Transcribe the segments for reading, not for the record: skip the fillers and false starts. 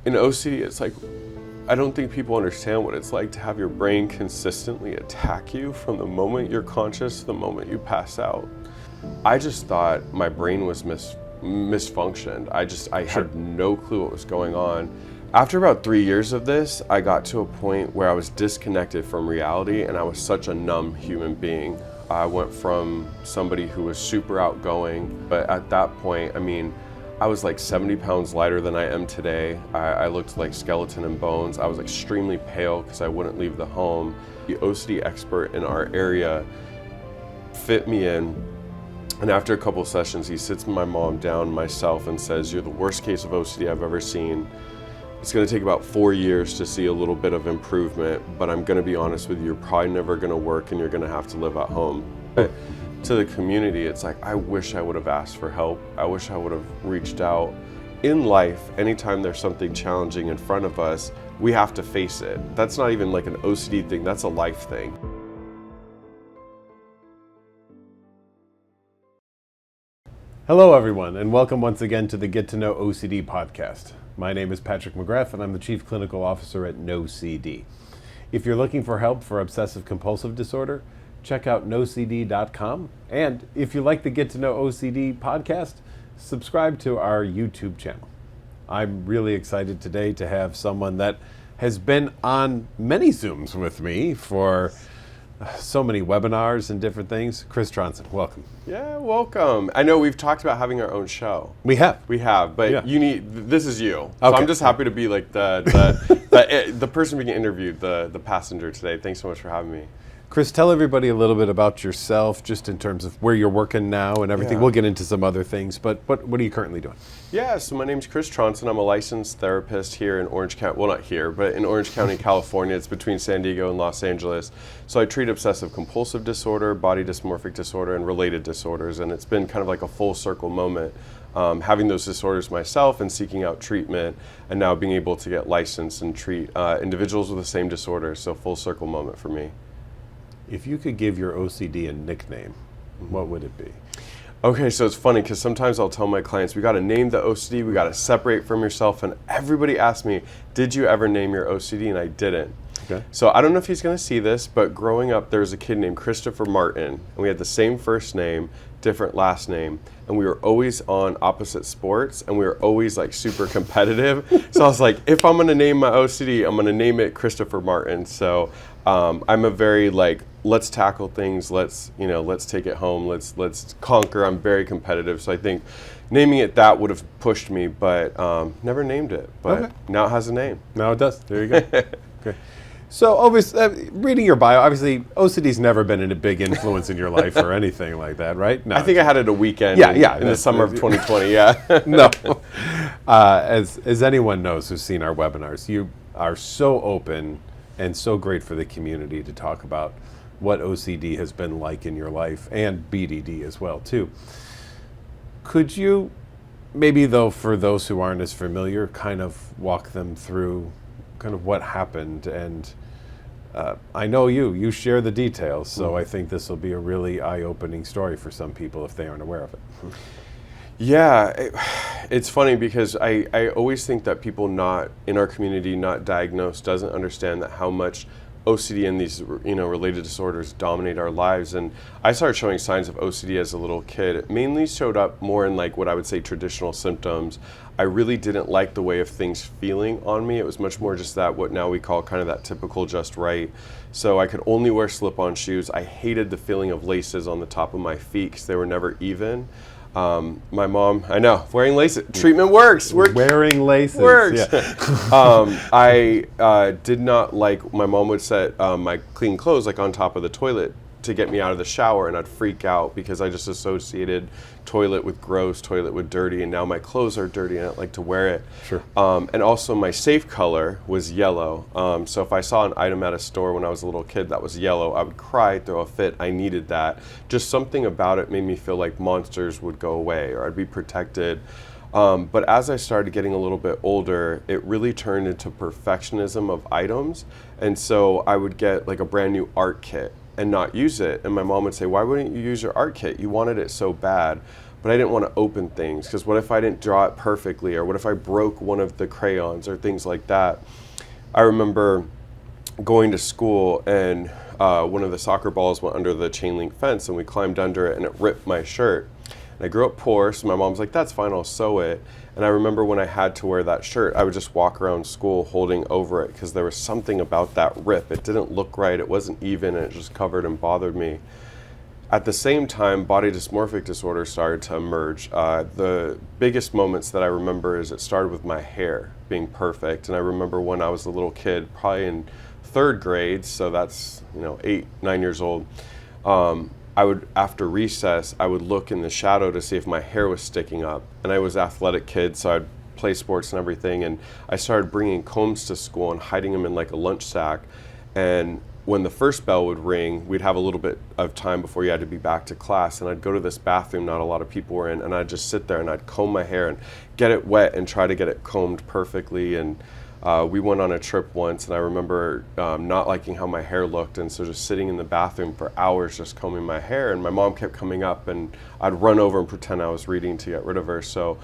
in OCD, it's like, I don't think people understand what it's like to have your brain consistently attack you from the moment you're conscious to the moment you pass out. I just thought my brain was misfunctioned. I had no clue what was going on. After about 3 years of this, I got to a point where I was disconnected from reality and I was such a numb human being. I went from somebody who was super outgoing, but at that point, I mean, I was like 70 pounds lighter than I am today. I looked like skeleton and bones. I was extremely pale because I wouldn't leave the home. The OCD expert in our area fit me in, and after a couple of sessions, he sits my mom down, myself, and says, "You're the worst case of OCD I've ever seen. It's gonna take about 4 years to see a little bit of improvement, but I'm gonna be honest with you, you're probably never gonna work and you're gonna have to live at home." To the community, it's like, I wish I would have asked for help. I wish I would have reached out. In life, anytime there's something challenging in front of us, we have to face it. That's not even like an OCD thing, that's a life thing. Hello everyone, and welcome once again to the Get to Know OCD podcast. My name is Patrick McGrath, and I'm the Chief Clinical Officer at NOCD. If you're looking for help for obsessive compulsive disorder, check out NOCD.com. And if you like the Get to Know OCD podcast, subscribe to our YouTube channel. I'm really excited today to have someone that has been on many Zooms with me for so many webinars and different things. Chris Trondsen, welcome. Yeah, welcome. I know we've talked about having our own show. We have, but yeah. This is you. Okay. So I'm just happy to be like the person being interviewed, the passenger today. Thanks so much for having me. Chris, tell everybody a little bit about yourself, just in terms of where you're working now and everything. Yeah. We'll get into some other things, but what are you currently doing? Yeah, so my name's Chris Trondsen. I'm a licensed therapist here in Orange County. Well, not here, but in Orange County, California. It's between San Diego and Los Angeles. So I treat obsessive compulsive disorder, body dysmorphic disorder, and related disorders. And it's been kind of like a full circle moment, having those disorders myself and seeking out treatment, and now being able to get licensed and treat individuals with the same disorder. So full circle moment for me. If you could give your OCD a nickname, what would it be? Okay, so it's funny because sometimes I'll tell my clients, we got to name the OCD, we got to separate from yourself, and everybody asks me, did you ever name your OCD? And I didn't. Okay. So I don't know if he's going to see this, but growing up, there was a kid named Christopher Martin, and we had the same first name, different last name, and we were always on opposite sports, and we were always like super competitive. So I was like, if I'm going to name my OCD, I'm going to name it Christopher Martin. So I'm a very like, let's tackle things, let's take it home, let's conquer. I'm very competitive, so I think naming it that would have pushed me, but never named it. But okay. Now it has a name. Now it does. There you go. Okay. So, obviously, reading your bio, obviously, OCD's never been a big influence in your life or anything like that, right? No. I think I had it a weekend in the summer of 2020, yeah. No. As anyone knows who's seen our webinars, you are so open and so great for the community to talk about what OCD has been like in your life, and BDD as well, too. Could you, maybe though, for those who aren't as familiar, kind of walk them through kind of what happened? And I know you share the details, so I think this will be a really eye-opening story for some people if they aren't aware of it. Yeah, it's funny because I always think that people not in our community, not diagnosed, doesn't understand that how much OCD and these related disorders dominate our lives. And I started showing signs of OCD as a little kid. It mainly showed up more in like what I would say traditional symptoms. I really didn't like the way of things feeling on me. It was much more just that what now we call kind of that typical just right. So I could only wear slip-on shoes. I hated the feeling of laces on the top of my feet because they were never even. My mom, I know, wearing laces, treatment works. Wearing laces. Works. Yeah. I did not like, my mom would set my clean clothes like on top of the toilet to get me out of the shower, and I'd freak out because I just associated toilet with gross, toilet with dirty, and now my clothes are dirty and I don't like to wear it. Sure. And also my safe color was yellow. So if I saw an item at a store when I was a little kid that was yellow, I would cry, throw a fit. I needed that. Just something about it made me feel like monsters would go away or I'd be protected. But as I started getting a little bit older, it really turned into perfectionism of items. And so I would get like a brand new art kit and not use it. And my mom would say, why wouldn't you use your art kit? You wanted it so bad. but I didn't want to open things because what if I didn't draw it perfectly, or what if I broke one of the crayons or things like that. I remember going to school and one of the soccer balls went under the chain link fence and we climbed under it and it ripped my shirt. And I grew up poor, so my mom's like, that's fine, I'll sew it. And I remember when I had to wear that shirt, I would just walk around school holding over it because there was something about that rip. It didn't look right, it wasn't even, and it just covered and bothered me. At the same time, body dysmorphic disorder started to emerge. The biggest moments that I remember is it started with my hair being perfect. And I remember when I was a little kid, probably in 3rd grade, so that's 8, 9 years old, I would, after recess, I would look in the shadow to see if my hair was sticking up. And I was an athletic kid, so I'd play sports and everything. And I started bringing combs to school and hiding them in like a lunch sack. And when the first bell would ring, we'd have a little bit of time before you had to be back to class. And I'd go to this bathroom not a lot of people were in, and I'd just sit there and I'd comb my hair and get it wet and try to get it combed perfectly. And we went on a trip once, and I remember not liking how my hair looked, and so just sitting in the bathroom for hours just combing my hair, and my mom kept coming up, and I'd run over and pretend I was reading to get rid of her. So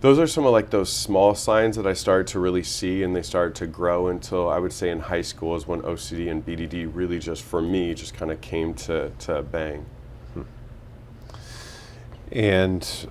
those are some of like those small signs that I started to really see, and they started to grow until I would say in high school is when OCD and BDD really just, for me, just kind of came to bang. And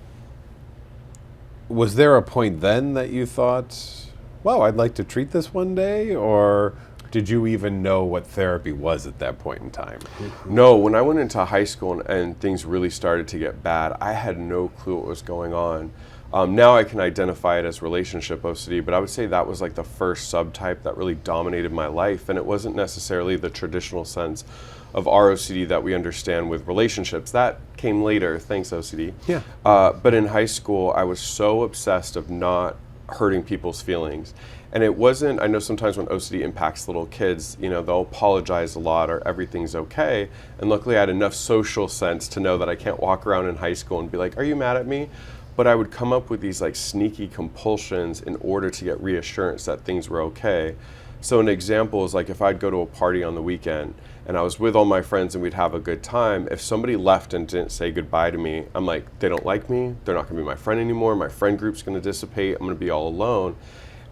was there a point then that you thought, wow, I'd like to treat this one day? Or did you even know what therapy was at that point in time? No, when I went into high school and things really started to get bad, I had no clue what was going on. Now I can identify it as relationship OCD, but I would say that was like the first subtype that really dominated my life, and it wasn't necessarily the traditional sense of ROCD that we understand with relationships. That came later, thanks OCD. Yeah. But in high school, I was so obsessed of not hurting people's feelings. And it wasn't, I know sometimes when OCD impacts little kids, they'll apologize a lot or everything's okay. And luckily I had enough social sense to know that I can't walk around in high school and be like, are you mad at me? But I would come up with these like sneaky compulsions in order to get reassurance that things were okay. So an example is like if I'd go to a party on the weekend and I was with all my friends and we'd have a good time, if somebody left and didn't say goodbye to me, I'm like, they don't like me, they're not gonna be my friend anymore, my friend group's gonna dissipate, I'm gonna be all alone.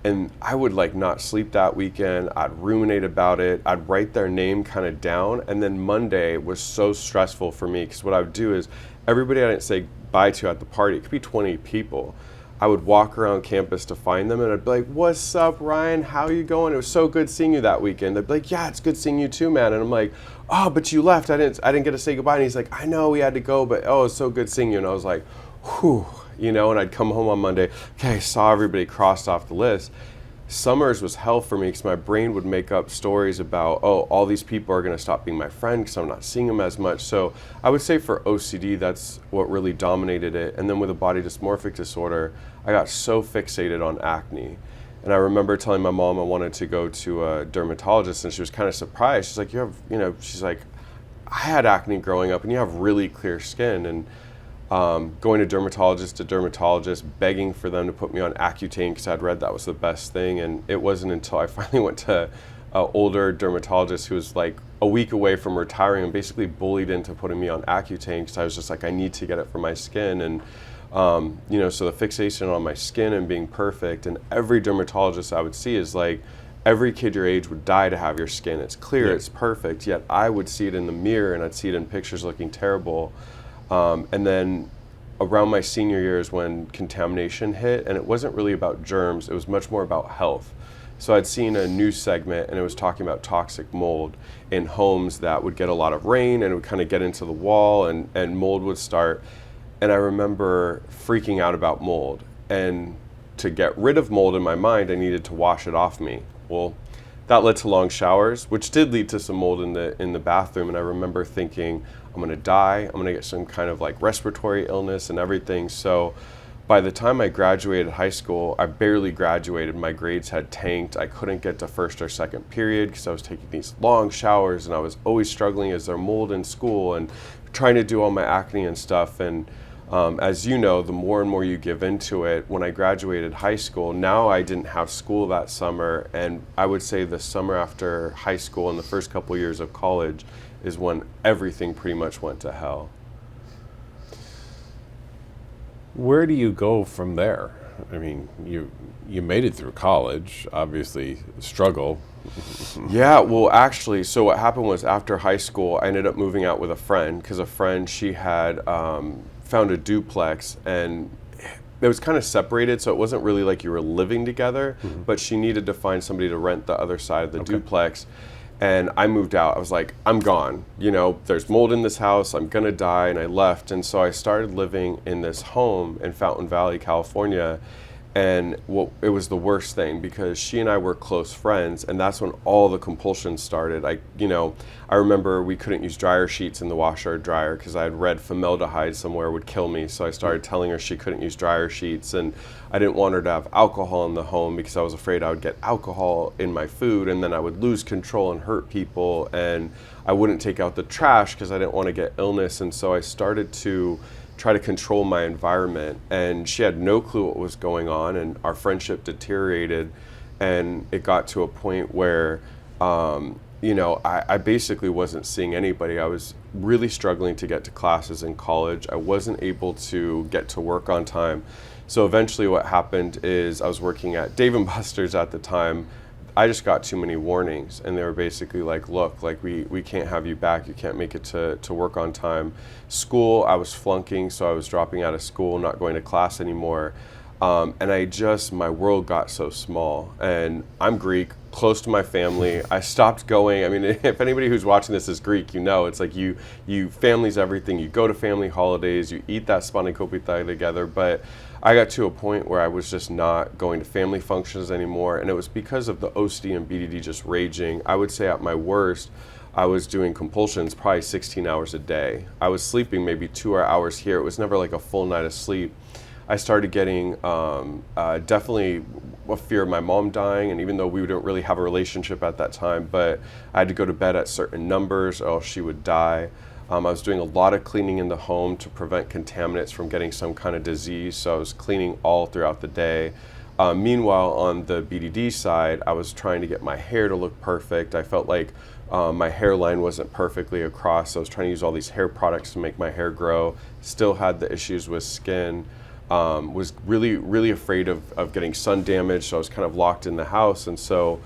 And I would like not sleep that weekend, I'd ruminate about it, I'd write their name kind of down, and then Monday was so stressful for me because what I would do is everybody I didn't say bye to at the party, it could be 20 people, I would walk around campus to find them and I'd be like, what's up, Ryan? How are you going? It was so good seeing you that weekend. They'd be like, yeah, it's good seeing you too, man. And I'm like, oh, but you left. I didn't get to say goodbye. And he's like, I know we had to go, but oh, it's so good seeing you. And I was like, whew, and I'd come home on Monday. Okay, I saw everybody crossed off the list. Summers was hell for me because my brain would make up stories about, oh, all these people are going to stop being my friend because I'm not seeing them as much. So I would say for OCD, that's what really dominated it. And then with a body dysmorphic disorder, I got so fixated on acne. And I remember telling my mom I wanted to go to a dermatologist, and she was kind of surprised. She's like, she's like, I had acne growing up and you have really clear skin. And going to dermatologist, begging for them to put me on Accutane because I'd read that was the best thing. And it wasn't until I finally went to an older dermatologist who was like a week away from retiring and basically bullied into putting me on Accutane because I was just like, I need to get it for my skin. And so the fixation on my skin and being perfect, and every dermatologist I would see is like, every kid your age would die to have your skin. It's clear, yeah. It's perfect, yet I would see it in the mirror and I'd see it in pictures looking terrible. And then around my senior years when contamination hit, and it wasn't really about germs, it was much more about health. So I'd seen a news segment and it was talking about toxic mold in homes that would get a lot of rain and it would kind of get into the wall and mold would start. And I remember freaking out about mold. And to get rid of mold in my mind, I needed to wash it off me. Well, that led to long showers, which did lead to some mold in the bathroom. And I remember thinking, I'm gonna die, I'm gonna get some kind of like respiratory illness and everything. So by the time I graduated high school, I barely graduated. My grades had tanked. I couldn't get to first or second period because I was taking these long showers and I was always struggling as there mold in school and trying to do all my acne and stuff. And as you know, the more and more you give into it, when I graduated high school, now I didn't have school that summer, and I would say the summer after high school and the first couple years of college is when everything pretty much went to hell. Where do you go from there? I mean, you made it through college, obviously struggle. Yeah, well, actually, so what happened was after high school, I ended up moving out with a friend because a friend, she had found a duplex and it was kind of separated, so it wasn't really like you were living together, but she needed to find somebody to rent the other side of the duplex. And I moved out. I was like, I'm gone. You know, there's mold in this house. I'm going to die. And I left. And so I started living in this home in Fountain Valley, California. And it was the worst thing because she and I were close friends, and that's when all the compulsions started. I remember we couldn't use dryer sheets in the washer or dryer because I had read formaldehyde somewhere would kill me. So I started telling her she couldn't use dryer sheets, and I didn't want her to have alcohol in the home because I was afraid I would get alcohol in my food, and then I would lose control and hurt people. And I wouldn't take out the trash because I didn't want to get illness. And so I started to try to control my environment, and she had no clue what was going on, and our friendship deteriorated, and it got to a point where I basically wasn't seeing anybody. I was really struggling to get to classes in college. I wasn't able to get to work on time. So eventually what happened is I was working at Dave & Buster's at the time. I just got too many warnings, and they were basically like, look, like we can't have you back. You can't make it to work on time. School, I was flunking, so I was dropping out of school, not going to class anymore. And my world got so small. And I'm Greek, close to my family. I stopped going. I mean, if anybody who's watching this is Greek, it's like you family's everything. You go to family holidays, you eat that spanakopita together, but I got to a point where I was just not going to family functions anymore, and it was because of the OCD and BDD just raging. I would say at my worst, I was doing compulsions probably 16 hours a day. I was sleeping maybe 2 hours here. It was never like a full night of sleep. I started getting definitely a fear of my mom dying, and even though we didn't really have a relationship at that time, but I had to go to bed at certain numbers or else she would die. I was doing a lot of cleaning in the home to prevent contaminants from getting some kind of disease, so I was cleaning all throughout the day. Meanwhile, on the BDD side, I was trying to get my hair to look perfect. I felt like my hairline wasn't perfectly across, so I was trying to use all these hair products to make my hair grow. Still had the issues with skin. Was really, really afraid of getting sun damage, so I was kind of locked in the house. And so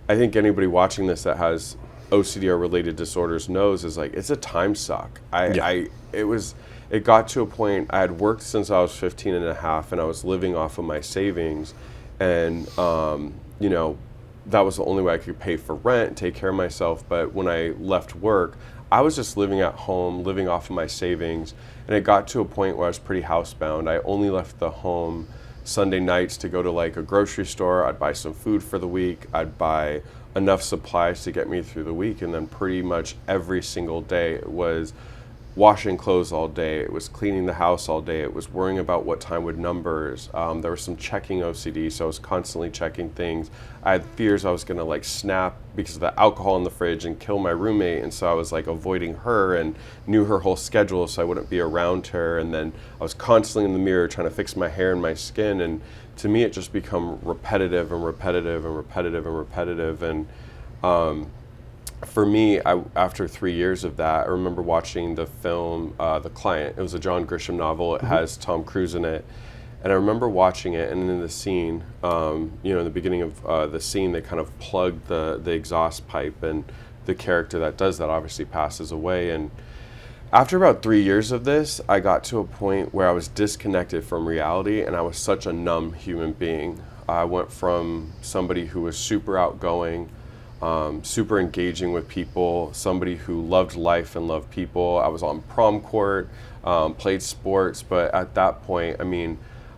I think anybody watching this that has OCD or related disorders knows is like, it's a time suck. It got to a point, I had worked since I was 15 and a half, and I was living off of my savings. And, that was the only way I could pay for rent, take care of myself. But when I left work, I was just living at home, living off of my savings. And it got to a point where I was pretty housebound. I only left the home Sunday nights to go to like a grocery store. I'd buy some food for the week. I'd buy enough supplies to get me through the week. And then pretty much every single day it was washing clothes all day. It was cleaning the house all day. It was worrying about what time with numbers. There was some checking OCD, so I was constantly checking things. I had fears I was gonna like snap because of the alcohol in the fridge and kill my roommate, and so I was like avoiding her and knew her whole schedule so I wouldn't be around her. And then I was constantly in the mirror trying to fix my hair and my skin, and to me it just become repetitive and repetitive and repetitive and repetitive. And for me, after 3 years of that, I remember watching the film The Client. It was a John Grisham novel. It has Tom Cruise in it. And I remember watching it, and in the scene, in the beginning of the scene, they kind of plug the exhaust pipe, and the character that does that obviously passes away. And after about 3 years of this, I got to a point where I was disconnected from reality, and I was such a numb human being. I went from somebody who was super outgoing, super engaging with people, somebody who loved life and loved people. I was on prom court, played sports, but at that point,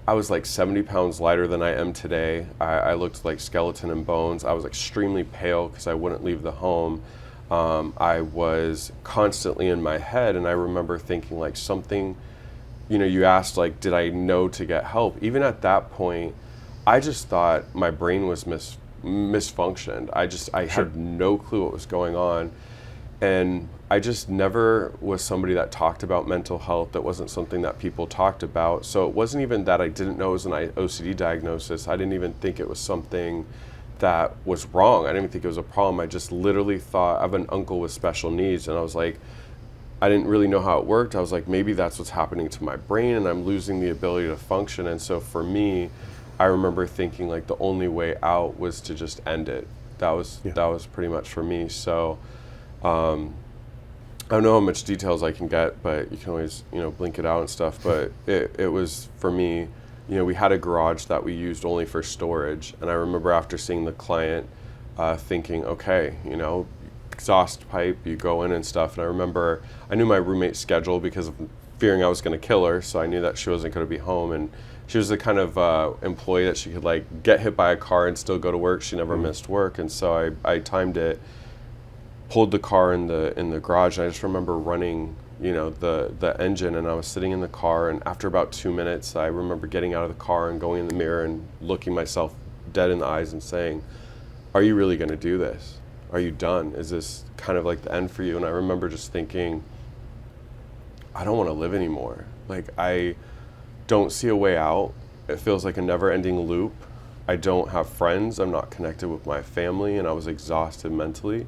I was like 70 pounds lighter than I am today. I looked like skeleton and bones. I was extremely pale because I wouldn't leave the home. I was constantly in my head, and I remember thinking like something, you asked like, did I know to get help? Even at that point, I just thought my brain was misfunctioned. I had no clue what was going on. And I just never was somebody that talked about mental health. That wasn't something that people talked about. So it wasn't even that I didn't know it was an OCD diagnosis. I didn't even think it was something that was wrong. I didn't even think it was a problem. I just literally thought, I have an uncle with special needs, and I was like, I didn't really know how it worked. I was like, maybe that's what's happening to my brain and I'm losing the ability to function. And so for me, I remember thinking like the only way out was to just end it. That was pretty much for me. So I don't know how much details I can get, but you can always, blink it out and stuff. But it was, for me, we had a garage that we used only for storage. And I remember after seeing the client thinking, okay, exhaust pipe, you go in and stuff. And I remember I knew my roommate's schedule because of fearing I was going to kill her. So I knew that she wasn't going to be home. And she was the kind of employee that she could like get hit by a car and still go to work. She never missed work. And so I timed it, pulled the car in the garage. And I just remember running, the engine, and I was sitting in the car. And after about 2 minutes, I remember getting out of the car and going in the mirror and looking myself dead in the eyes and saying, "Are you really going to do this? Are you done? Is this kind of like the end for you?" And I remember just thinking, I don't want to live anymore. Like, I don't see a way out. It feels like a never-ending loop. I don't have friends. I'm not connected with my family, and I was exhausted mentally.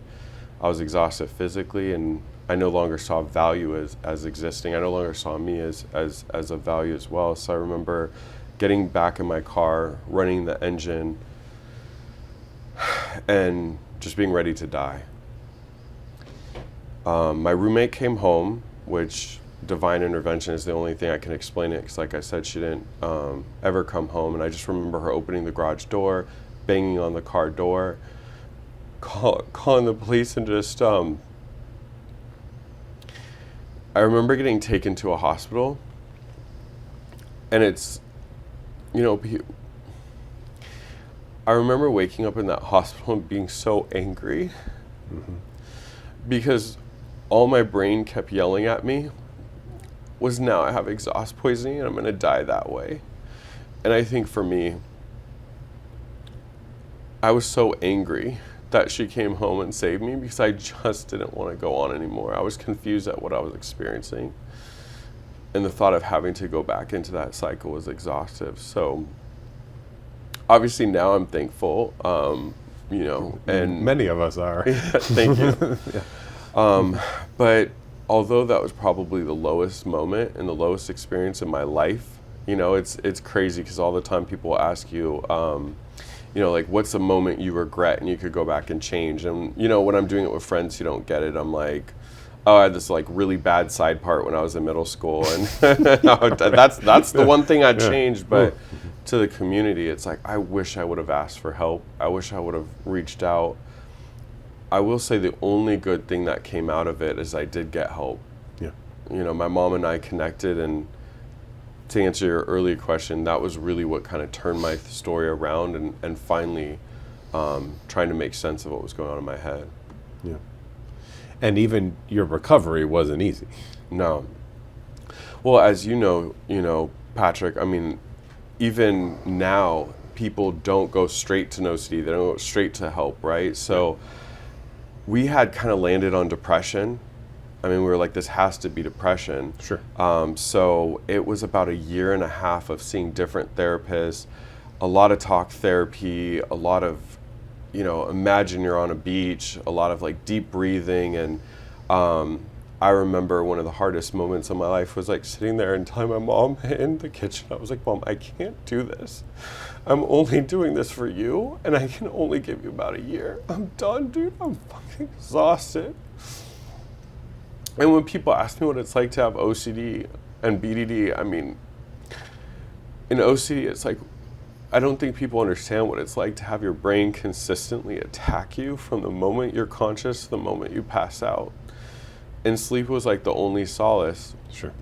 I was exhausted physically, and I no longer saw value as existing. I no longer saw me as a value as well. So I remember getting back in my car, running the engine, and just being ready to die. My roommate came home, which divine intervention is the only thing I can explain it, because like I said, she didn't ever come home. And I just remember her opening the garage door, banging on the car door, calling the police, and just I remember getting taken to a hospital. And it's, I remember waking up in that hospital and being so angry because all my brain kept yelling at me was, now I have exhaust poisoning and I'm going to die that way. And I think for me, I was so angry that she came home and saved me because I just didn't want to go on anymore. I was confused at what I was experiencing. And the thought of having to go back into that cycle was exhaustive. So obviously now I'm thankful, and many of us are. Thank you. But although that was probably the lowest moment and the lowest experience in my life, it's crazy because all the time people will ask you, like, what's a moment you regret and you could go back and change? And, when I'm doing it with friends who don't get it, I'm like, oh, I had this like really bad side part when I was in middle school, and that's the one thing I'd changed. But to the community, it's like, I wish I would have asked for help. I wish I would have reached out. I will say the only good thing that came out of it is I did get help. Yeah. My mom and I connected, and to answer your earlier question, that was really what kind of turned my story around and finally trying to make sense of what was going on in my head. Yeah. And even your recovery wasn't easy. No. Well, as you know, Patrick, I mean, even now, people don't go straight to NOCD. They don't go straight to help, right? So we had kind of landed on depression. I mean, we were like, this has to be depression. Sure. So it was about 1.5 years of seeing different therapists, a lot of talk therapy, a lot of, imagine you're on a beach, a lot of like deep breathing. And I remember one of the hardest moments of my life was like sitting there and telling my mom in the kitchen, I was like, Mom, I can't do this. I'm only doing this for you, and I can only give you about 1 year. I'm done, dude. I'm fucking exhausted. And when people ask me what it's like to have OCD and BDD, I mean, in OCD, it's like, I don't think people understand what it's like to have your brain consistently attack you from the moment you're conscious to the moment you pass out. And sleep was like the only solace. Sure.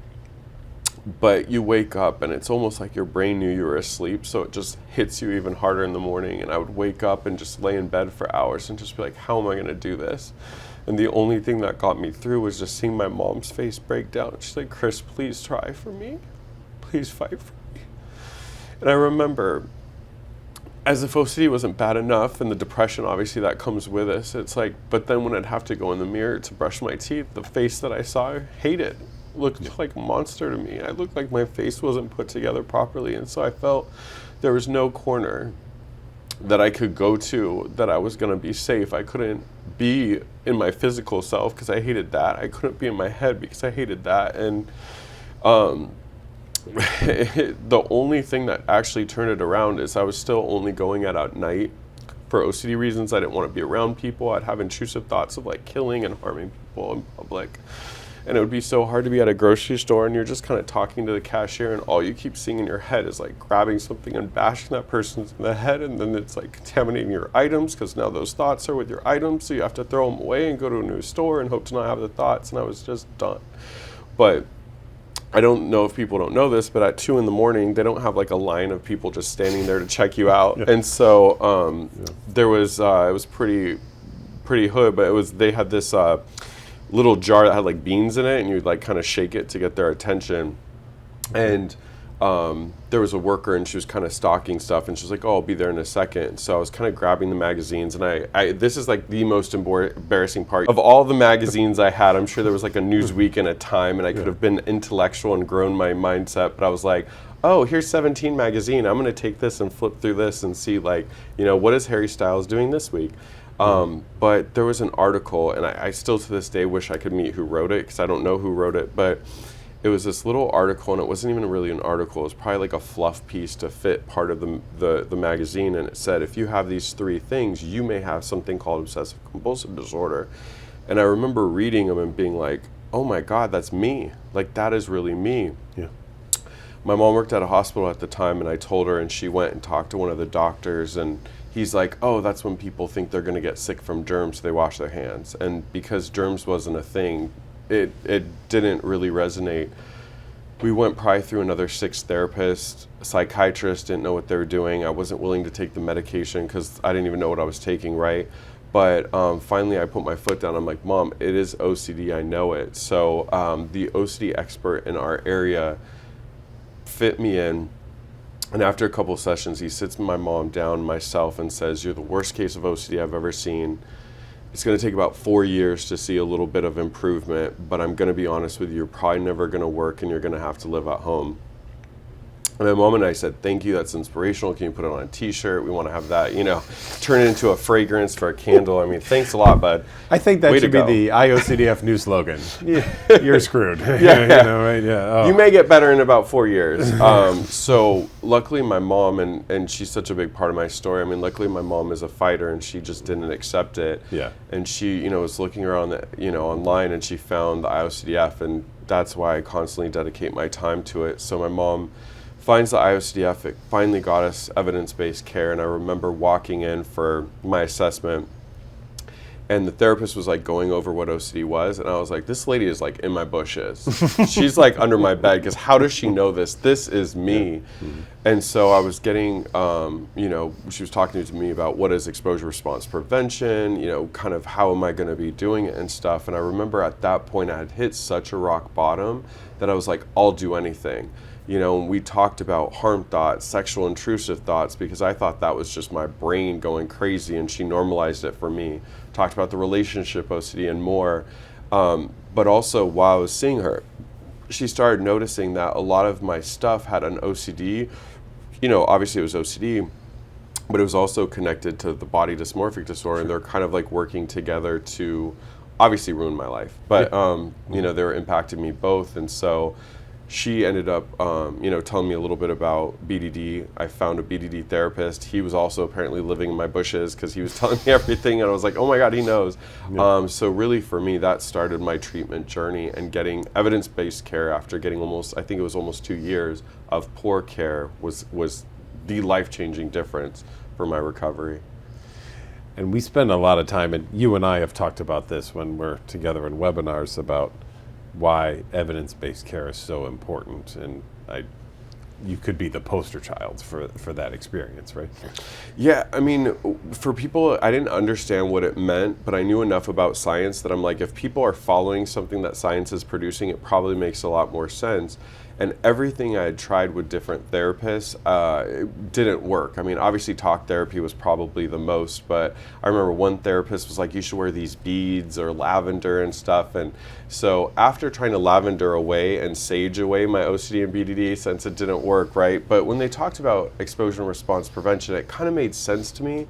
But you wake up and it's almost like your brain knew you were asleep, so it just hits you even harder in the morning. And I would wake up and just lay in bed for hours and just be like, how am I going to do this? And the only thing that got me through was just seeing my mom's face break down. She's like, Chris, please try for me. Please fight for me. And I remember, as if OCD wasn't bad enough, and the depression, obviously, that comes with us, it's like, but then when I'd have to go in the mirror to brush my teeth, the face that I saw, I hated, looked like a monster to me. I looked like my face wasn't put together properly, and so I felt there was no corner. that I could go to, that I was going to be safe. I couldn't be in my physical self because I hated that. I couldn't be in my head because I hated that. And the only thing that actually turned it around is I was still only going out at night for OCD reasons. I didn't want to be around people. I'd have intrusive thoughts of like killing and harming people in public. And it would be so hard to be at a grocery store and you're just kind of talking to the cashier and all you keep seeing in your head is like grabbing something and bashing that person in the head, and then it's like contaminating your items because now those thoughts are with your items, so you have to throw them away and go to a new store and hope to not have the thoughts, and I was just done. But I don't know if people don't know this, but at 2 a.m, they don't have like a line of people just standing there to check you out. Yeah. And so there was, it was pretty hood, but they had this little jar that had like beans in it, and you'd like kind of shake it to get their attention. And there was a worker and she was kind of stocking stuff, and she was like, oh, I'll be there in a second. So I was kind of grabbing the magazines, and I this is like the most embarrassing part of all the magazines I had. I'm sure there was like a Newsweek and a Time, and I could have been intellectual and grown my mindset, but I was like, oh, here's 17 magazine. I'm going to take this and flip through this and see like, what is Harry Styles doing this week? But there was an article, and I still to this day wish I could meet who wrote it, because I don't know who wrote it, but it was this little article, and it wasn't even really an article. It was probably like a fluff piece to fit part of the magazine, and it said, if you have these 3 things, you may have something called obsessive compulsive disorder. And I remember reading them and being like, oh my God, that's me. Like, that is really me. Yeah. My mom worked at a hospital at the time, and I told her, and she went and talked to one of the doctors, and he's like, oh, that's when people think they're going to get sick from germs, so they wash their hands. And because germs wasn't a thing, it didn't really resonate. We went probably through another 6 therapists. A psychiatrist didn't know what they were doing. I wasn't willing to take the medication because I didn't even know what I was taking right. But finally I put my foot down. I'm like, Mom, it is OCD, I know it. So the OCD expert in our area fit me in. And after a couple of sessions, he sits my mom down, myself, and says, you're the worst case of OCD I've ever seen. It's going to take about 4 years to see a little bit of improvement, but I'm going to be honest with you, you're probably never going to work and you're going to have to live at home. And my mom and I said, thank you, that's inspirational. Can you put it on a t-shirt? We want to have that, turn it into a fragrance for a candle. I mean, thanks a lot, bud. I think that should be the IOCDF new slogan. You're screwed. Yeah. Right? Yeah. Oh. You may get better in about 4 years. So luckily my mom, and she's such a big part of my story. I mean, luckily my mom is a fighter, and she just didn't accept it. Yeah. And she, was looking around, online, and she found the IOCDF, and that's why I constantly dedicate my time to it. So my mom finds the IOCDF. It finally got us evidence-based care, and I remember walking in for my assessment, and the therapist was like going over what OCD was, and I was like, this lady is like in my bushes. She's like under my bed, because how does she know this? This is me. Yeah. Mm-hmm. And so I was getting, she was talking to me about what is exposure response prevention, kind of how am I going to be doing it and stuff. And I remember at that point I had hit such a rock bottom that I was like, I'll do anything. We talked about harm thoughts, sexual intrusive thoughts, because I thought that was just my brain going crazy, and she normalized it for me. Talked about the relationship OCD and more. But also while I was seeing her, she started noticing that a lot of my stuff had an OCD. Obviously it was OCD, but it was also connected to the body dysmorphic disorder, and they're kind of like working together to obviously ruin my life. But, they were impacting me both. And so she ended up, telling me a little bit about BDD. I found a BDD therapist. He was also apparently living in my bushes because he was telling me everything, and I was like, oh my God, he knows. Yeah. So really for me, that started my treatment journey, and getting evidence-based care after getting almost 2 years of poor care was the life-changing difference for my recovery. And we spend a lot of time, and you and I have talked about this when we're together in webinars, about why evidence-based care is so important, and you could be the poster child for that experience, right? Yeah, I mean, for people, I didn't understand what it meant, but I knew enough about science that I'm like, if people are following something that science is producing, it probably makes a lot more sense. And everything I had tried with different therapists, it didn't work. I mean, obviously talk therapy was probably the most, but I remember one therapist was like, you should wear these beads or lavender and stuff. And so after trying to lavender away and sage away my OCD and BDD, since it didn't work, right? But when they talked about exposure and response prevention, it kind of made sense to me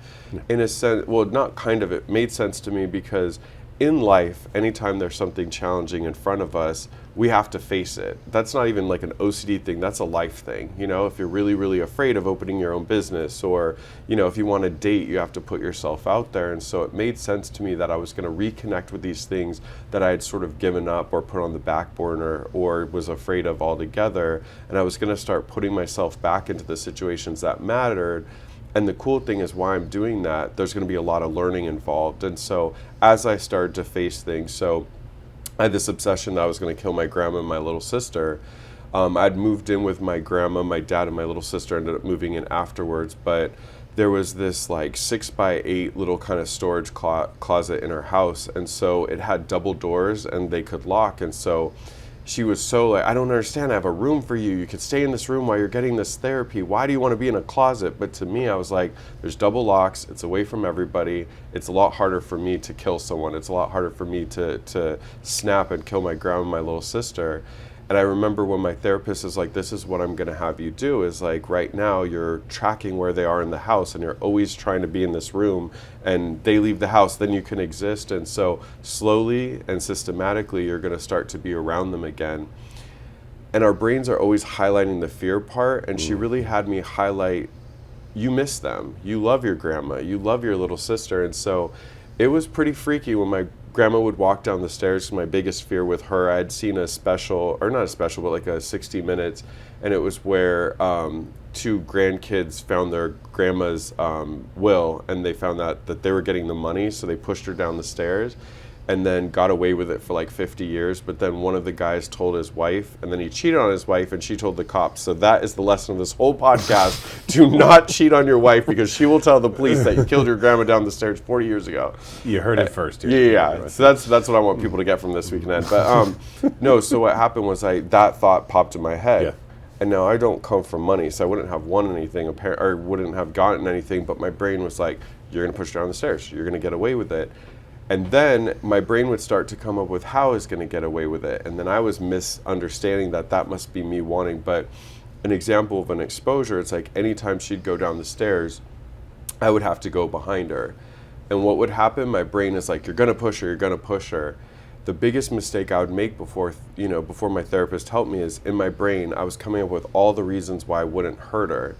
in a sense. Well, not kind of, it made sense to me because in life, anytime there's something challenging in front of us, we have to face it. That's not even like an OCD thing, that's a life thing. You know, if you're really, really afraid of opening your own business, or, you know, if you want to date, you have to put yourself out there. And so it made sense to me that I was going to reconnect with these things that I had sort of given up or put on the back burner or was afraid of altogether. And I was going to start putting myself back into the situations that mattered. And the cool thing is, why I'm doing that, there's going to be a lot of learning involved. And so as I started to face things, so I had this obsession that I was going to kill my grandma and my little sister. I'd moved in with my grandma, my dad, and my little sister ended up moving in afterwards. But there was this like 6x8 little kind of storage closet in her house. And so it had double doors and they could lock. And so she was so like, I don't understand, I have a room for you. You could stay in this room while you're getting this therapy. Why do you want to be in a closet? But to me, I was like, there's double locks. It's away from everybody. It's a lot harder for me to kill someone. It's a lot harder for me to snap and kill my grandma and my little sister. And I remember when my therapist is like, this is what I'm going to have you do, is like, right now you're tracking where they are in the house and you're always trying to be in this room, and they leave the house, then you can exist. And so slowly and systematically, you're going to start to be around them again. And our brains are always highlighting the fear part. And she really had me highlight, you miss them. You love your grandma. You love your little sister. And so it was pretty freaky when my grandma would walk down the stairs. My biggest fear with her, I'd seen a special, or not a special, but like a 60 Minutes, and it was where two grandkids found their grandma's will, and they found that they were getting the money, so they pushed her down the stairs and then got away with it for like 50 years. But then one of the guys told his wife, and then he cheated on his wife, and she told the cops. So that is the lesson of this whole podcast. Do not cheat on your wife, because she will tell the police that you killed your grandma down the stairs 40 years ago. You heard it first. Yeah. So that's what I want people to get from this weekend. But no, so what happened was that thought popped in my head. Yeah. And now I don't come from money, so I wouldn't have won anything, or wouldn't have gotten anything, but my brain was like, you're going to push her down the stairs. You're going to get away with it. And then my brain would start to come up with how I was going to get away with it. And then I was misunderstanding that must be me wanting. But an example of an exposure, it's like anytime she'd go down the stairs, I would have to go behind her. And what would happen, my brain is like, you're going to push her, you're going to push her. The biggest mistake I would make before my therapist helped me is, in my brain, I was coming up with all the reasons why I wouldn't hurt her.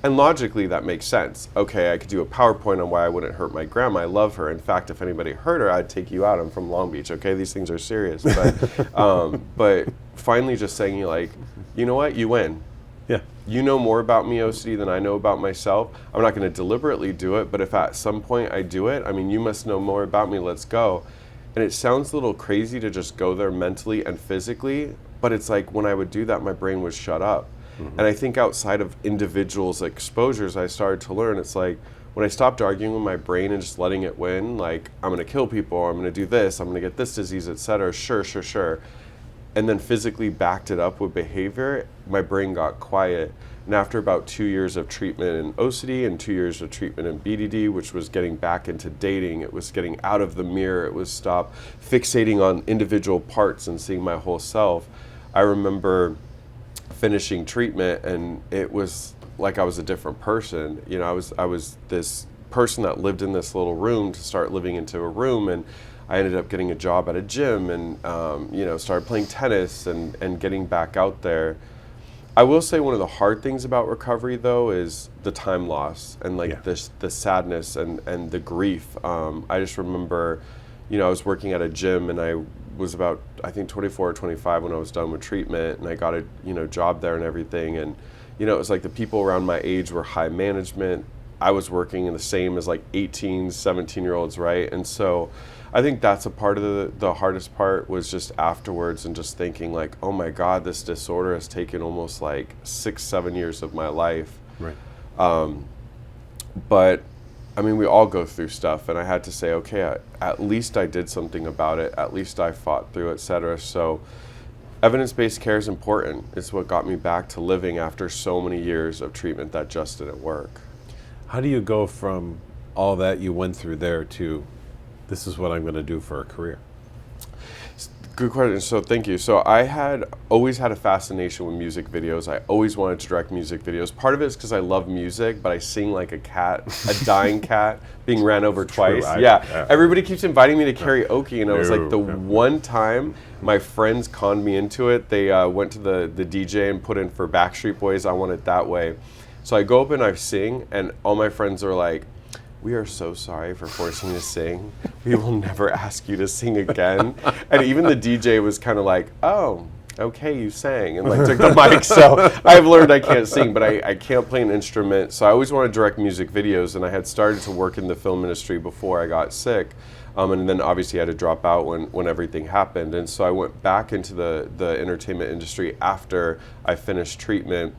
And logically, that makes sense. Okay, I could do a PowerPoint on why I wouldn't hurt my grandma. I love her. In fact, if anybody hurt her, I'd take you out. I'm from Long Beach, okay? These things are serious. But finally just saying, you know what? You win. Yeah. You know more about me, OCD, than I know about myself. I'm not going to deliberately do it, but if at some point I do it, I mean, you must know more about me. Let's go. And it sounds a little crazy to just go there mentally and physically, but it's like when I would do that, my brain would shut up. Mm-hmm. And I think outside of individuals' exposures, I started to learn, it's like when I stopped arguing with my brain and just letting it win, like, I'm going to kill people, I'm going to do this, I'm going to get this disease, etc. Sure. And then physically backed it up with behavior, my brain got quiet. And after about 2 years of treatment in OCD and 2 years of treatment in BDD, which was getting back into dating, it was getting out of the mirror, it was stop fixating on individual parts and seeing my whole self. I remember finishing treatment, and it was like I was a different person. You know, I was this person that lived in this little room to start living into a room, and I ended up getting a job at a gym and started playing tennis and getting back out there. I will say one of the hard things about recovery, though, is the time loss and the sadness and the grief. I just remember, I was working at a gym, and I was about, I think, 24 or 25 when I was done with treatment, and I got a job there and everything. And it was like the people around my age were high management. I was working in the same as like 18, 17-year-olds, right? And so I think that's a part of the hardest part, was just afterwards and just thinking like, oh my God, this disorder has taken almost like 6-7 years of my life. Right. But I mean, we all go through stuff, and I had to say, okay, at least I did something about it. At least I fought through, etc. So Evidence-based care is important. It's what got me back to living after so many years of treatment that just didn't work. How do you go from all that you went through there to this is what I'm going to do for a career? Good question. So thank you. So I had always had a fascination with music videos. I always wanted to direct music videos. Part of it is because I love music, but I sing like a cat, a dying cat being ran over twice. Yeah. Everybody keeps inviting me to karaoke, and it was like the one time my friends conned me into it. They went to the DJ and put in for Backstreet Boys, I Want It That Way. So I go up and I sing, and all my friends are like, "We are so sorry for forcing you to sing. We will never ask you to sing again." And even the DJ was kind of like, "Oh, okay, you sang," and like took the mic. So I've learned I can't sing, but I can't play an instrument. So I always wanted to direct music videos, and I had started to work in the film industry before I got sick. And then obviously I had to drop out when everything happened. And so I went back into the entertainment industry after I finished treatment.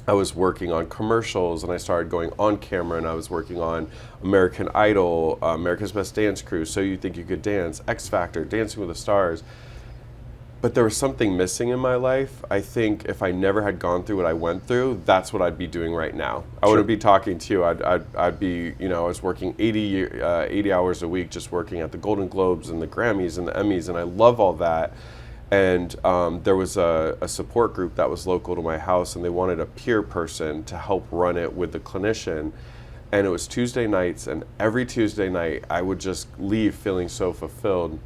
I was working on commercials, and I started going on camera, and I was working on American Idol, America's Best Dance Crew, So You Think You Could Dance, X Factor, Dancing with the Stars. But there was something missing in my life. I think if I never had gone through what I went through, that's what I'd be doing right now. I wouldn't be talking to you. I'd be, I was working 80 hours a week, just working at the Golden Globes and the Grammys and the Emmys, and I love all that. And there was a support group that was local to my house, and they wanted a peer person to help run it with the clinician. And it was Tuesday nights, and every Tuesday night I would just leave feeling so fulfilled.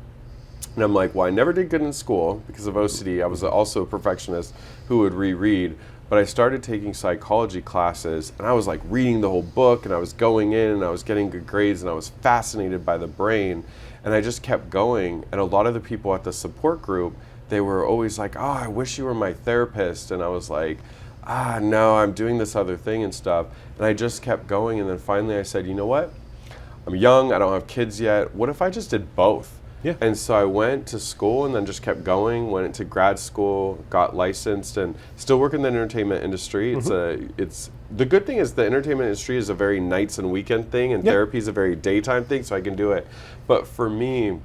And I'm like, well, I never did good in school because of OCD. I was also a perfectionist who would reread. But I started taking psychology classes, and I was like reading the whole book, and I was going in, and I was getting good grades, and I was fascinated by the brain. And I just kept going. And a lot of the people at the support group, they were always like, "Oh, I wish you were my therapist." And I was like, no, I'm doing this other thing and stuff. And I just kept going. And then finally I said, you know what? I'm young, I don't have kids yet. What if I just did both? Yeah. And so I went to school and then just kept going, went into grad school, got licensed, and still work in the entertainment industry. It's the good thing is the entertainment industry is a very nights and weekend thing, and therapy is a very daytime thing, so I can do it. But for me,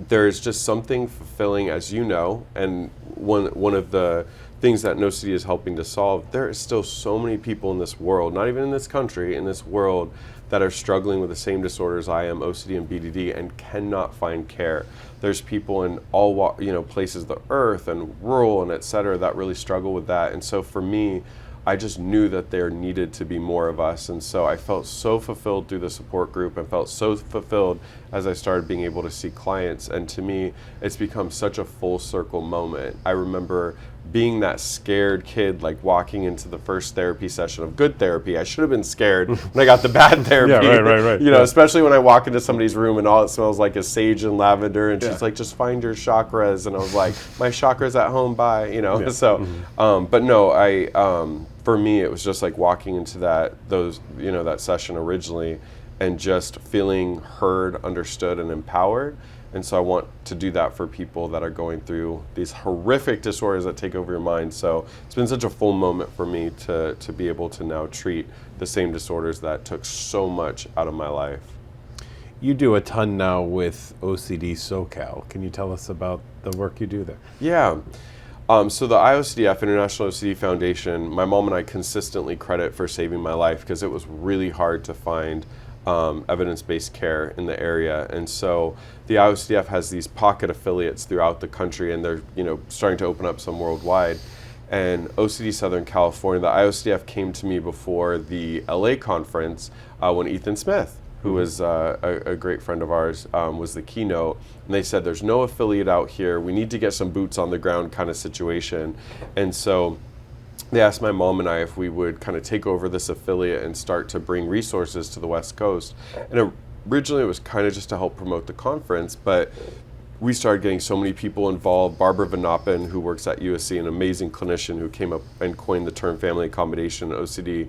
there's just something fulfilling, as you know, and one of the things that NOCD is helping to solve, there is still so many people in this world, not even in this country, in this world, that are struggling with the same disorders I am, OCD and BDD, and cannot find care. There's people in all places of the earth and rural and et cetera that really struggle with that. And so for me, I just knew that there needed to be more of us. And so I felt so fulfilled through the support group and felt so fulfilled as I started being able to see clients. And to me, it's become such a full circle moment. I remember being that scared kid, like walking into the first therapy session of good therapy. I should have been scared when I got the bad therapy. Right. Especially when I walk into somebody's room and all it smells like is sage and lavender, and she's like, "Just find your chakras." And I was like, "My chakras at home, bye." But no, for me, it was just like walking into that session originally, and just feeling heard, understood, and empowered. And so I want to do that for people that are going through these horrific disorders that take over your mind. So it's been such a full moment for me to be able to now treat the same disorders that took so much out of my life. You do a ton now with OCD SoCal. Can you tell us about the work you do there? Yeah. So the IOCDF, International OCD Foundation, my mom and I consistently credit for saving my life because it was really hard to find evidence-based care in the area. And so the IOCDF has these pocket affiliates throughout the country, and they're starting to open up some worldwide. And OCD Southern California, the IOCDF came to me before the LA conference when Ethan Smith, who was a great friend of ours, was the keynote. And they said, there's no affiliate out here. We need to get some boots on the ground kind of situation. And so they asked my mom and I if we would kind of take over this affiliate and start to bring resources to the West Coast. And originally it was kind of just to help promote the conference, but we started getting so many people involved. Barbara Van Noppen, who works at USC, an amazing clinician who came up and coined the term family accommodation OCD,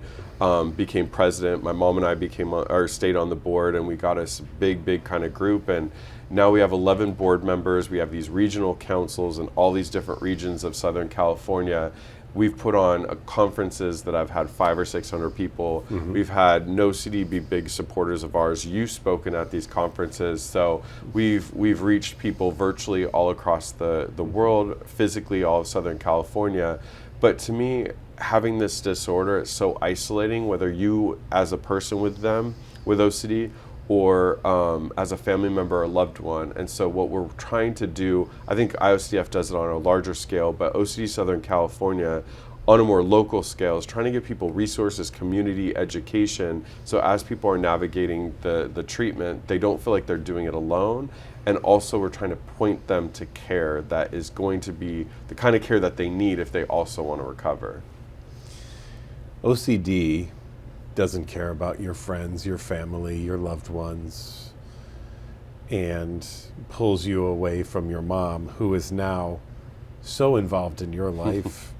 became president. My mom and I stayed on the board, and we got us big kind of group. And now we have 11 board members. We have these regional councils in all these different regions of Southern California. We've put on conferences that I've had 500 or 600 people. We've had NOCD be big supporters of ours. You've spoken at these conferences. So we've reached people virtually all across the world, physically all of Southern California. But to me, having this disorder, it's so isolating, whether you as a person with OCD, or as a family member or loved one. And so what we're trying to do, I think IOCDF does it on a larger scale, but OCD Southern California on a more local scale is trying to give people resources, community, education, so as people are navigating the treatment, they don't feel like they're doing it alone. And also we're trying to point them to care that is going to be the kind of care that they need if they also want to recover. OCD doesn't care about your friends, your family, your loved ones, and pulls you away from your mom, who is now so involved in your life.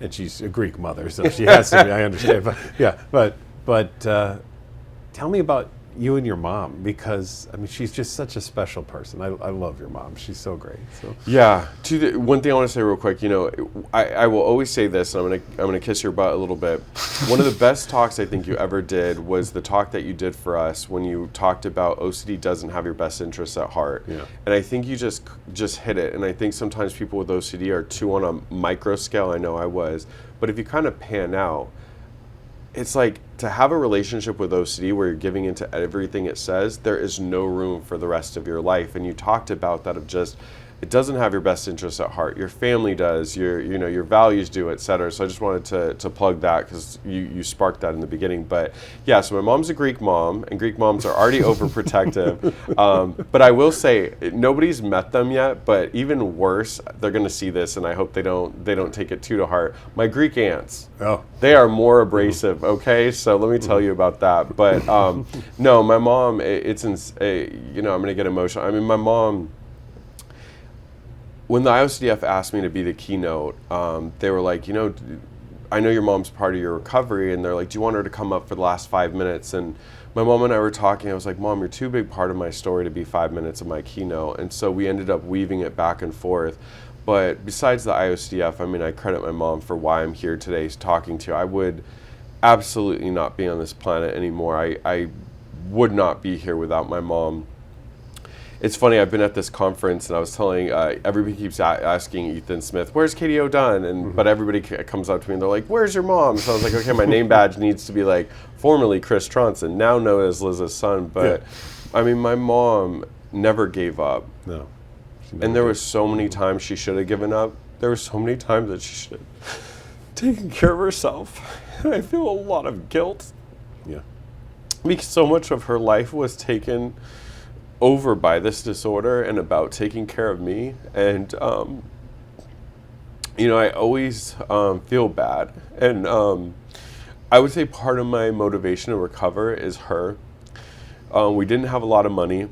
And she's a Greek mother, so she has to be, I understand. But yeah, but tell me about you and your mom, because I mean, she's just such a special person. I love your mom. She's so great. So yeah. One thing I want to say real quick, I will always say this, and I'm gonna kiss your butt a little bit. One of the best talks I think you ever did was the talk that you did for us when you talked about OCD doesn't have your best interests at heart. Yeah. And I think you just hit it. And I think sometimes people with OCD are too on a micro scale. I know I was, but if you kind of pan out, it's like to have a relationship with OCD where you're giving into everything it says, there is no room for the rest of your life. And you talked about that of just, it doesn't have your best interests at heart. Your family does, your values do, et cetera. So I just wanted to plug that because you sparked that in the beginning. But yeah, so my mom's a Greek mom, and Greek moms are already overprotective. But I will say, nobody's met them yet, but even worse, they're gonna see this, and I hope they don't take it too to heart. My Greek aunts, they are more abrasive, okay? So let me tell you about that. But no, my mom, I'm gonna get emotional. I mean, my mom, when the IOCDF asked me to be the keynote, they were like, I know your mom's part of your recovery, and they're like, do you want her to come up for the last 5 minutes? And my mom and I were talking, I was like, Mom, you're too big part of my story to be 5 minutes of my keynote. And so we ended up weaving it back and forth. But besides the IOCDF, I mean, I credit my mom for why I'm here today talking to you. I would absolutely not be on this planet anymore. I would not be here without my mom. It's funny, I've been at this conference and I was telling, everybody keeps asking Ethan Smith, where's Katie O'Dunn? But everybody comes up to me and they're like, where's your mom? So I was like, okay, my name badge needs to be like, formerly Chris Trondsen, now known as Liz's son. But I mean, my mom never gave up. No. And there was so many times she should have given up. There were so many times that she should have taken care of herself. And I feel a lot of guilt. Yeah. Because so much of her life was taken over by this disorder and about taking care of me. And, I always feel bad. And I would say part of my motivation to recover is her. We didn't have a lot of money.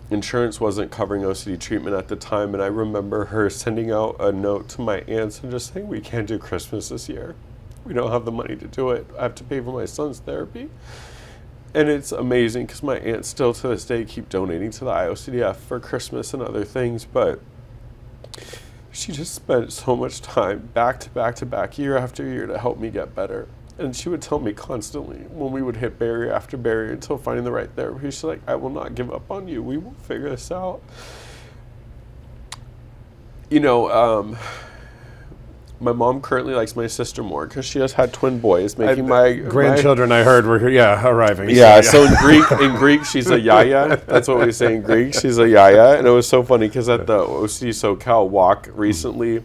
Insurance wasn't covering OCD treatment at the time, and I remember her sending out a note to my aunts and just saying, we can't do Christmas this year. We don't have the money to do it. I have to pay for my son's therapy. And it's amazing because my aunts still to this day keep donating to the IOCDF for Christmas and other things, but she just spent so much time back to back to back, year after year, to help me get better. And she would tell me constantly when we would hit barrier after barrier until finding the right therapy, she's like, I will not give up on you. We will figure this out. My mom currently likes my sister more because she has had twin boys, making my grandchildren. I heard were arriving. Yeah, so in Greek she's a yaya. That's what we say in Greek. She's a yaya, and it was so funny because at the OCD SoCal walk recently,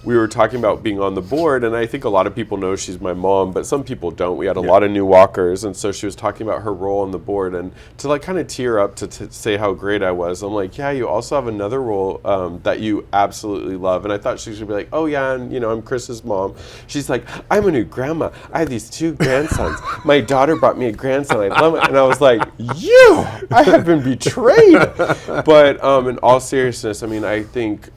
we were talking about being on the board, and I think a lot of people know she's my mom, but some people don't. We had a lot of new walkers, and so she was talking about her role on the board, and to like kind of tear up to say how great I was. I'm like, yeah, you also have another role that you absolutely love. And I thought she was gonna be like, oh yeah, and I'm Chris's mom. She's like, I'm a new grandma. I have these 2 grandsons. My daughter brought me a grandson. I love it. And I was like, I have been betrayed. But in all seriousness, I mean, I think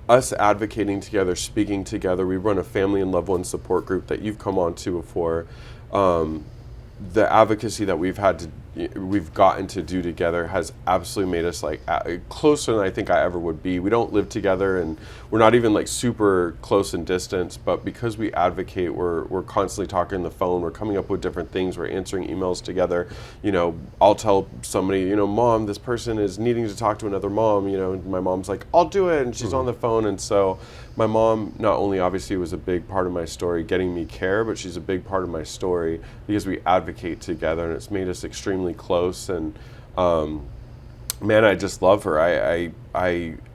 us advocating together, speaking together, we run a family and loved one support group that you've come on to before. The advocacy that we've had we've gotten to do together has absolutely made us like closer than I think I ever would be. We don't live together, and we're not even like super close in distance, but because we advocate, we're constantly talking on the phone, we're coming up with different things, we're answering emails together. You know, I'll tell somebody, you know, Mom, this person is needing to talk to another mom, you know, and my mom's like, I'll do it, and she's on the phone. And so my mom not only obviously was a big part of my story getting me care, but she's a big part of my story because we advocate together, and it's made us extremely close. And man, I just love her. I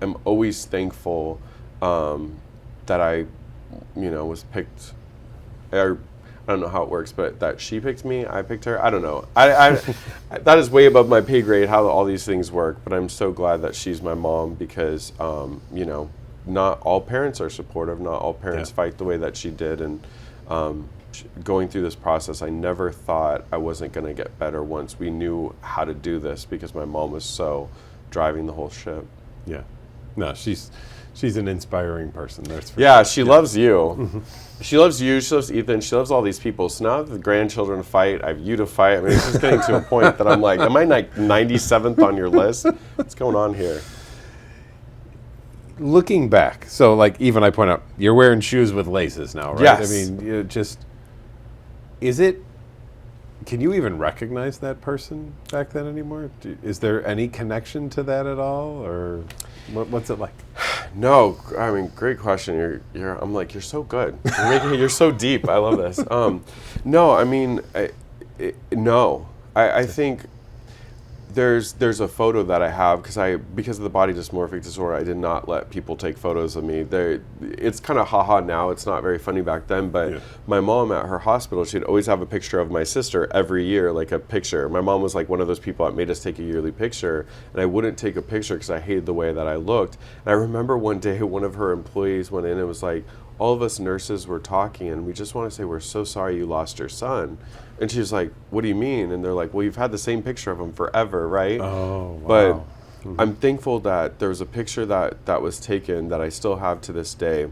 am always thankful that I, you know, was picked. I don't know how it works, but that she picked me, I picked her. I don't know. I that is way above my pay grade how all these things work. But I'm so glad that she's my mom because you know, not all parents are supportive. Not all parents fight the way that she did. And going through this process, I never thought I wasn't going to get better once we knew how to do this because my mom was so driving the whole ship. Yeah. No, she's an inspiring person. She loves you. She loves you. She loves Ethan. She loves all these people. So now that the grandchildren fight, I have you to fight. I mean, it's just getting to a point that I'm like, am I like 97th on your list? What's going on here? Looking back, so like even I point out, you're wearing shoes with laces now, right? Yes. I mean, can you even recognize that person back then anymore? Is there any connection to that at all, or what's it like? No, I mean, great question. I'm like, you're so good. You're so deep. I love this. No, I mean, I think there's a photo that I have because of the body dysmorphic disorder, I did not let people take photos of me. It's kind of haha now. It's not very funny back then, but my mom at her hospital, she'd always have a picture of my sister every year, like a picture. My mom was like one of those people that made us take a yearly picture, and I wouldn't take a picture because I hated the way that I looked. And I remember one day one of her employees went in and was like, all of us nurses were talking, and we just want to say we're so sorry you lost your son. And she was like, what do you mean? And they're like, well, you've had the same picture of him forever, right? Oh, wow. But I'm thankful that there was a picture that was taken that I still have to this day.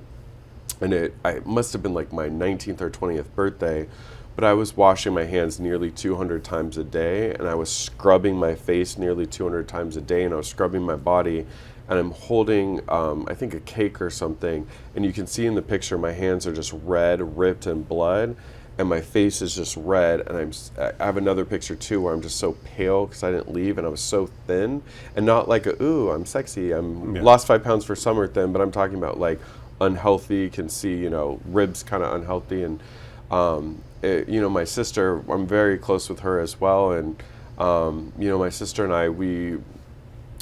And it must have been like my 19th or 20th birthday, but I was washing my hands nearly 200 times a day, and I was scrubbing my face nearly 200 times a day, and I was scrubbing my body. And I'm holding, I think, a cake or something, and you can see in the picture my hands are just red, ripped, and blood, and my face is just red. And I have another picture too where I'm just so pale because I didn't leave, and I was so thin, and not like ooh, I'm sexy, lost 5 pounds for summer thin, but I'm talking about like unhealthy. You can see, you know, ribs kind of unhealthy, and you know, my sister, I'm very close with her as well, and you know, my sister and I,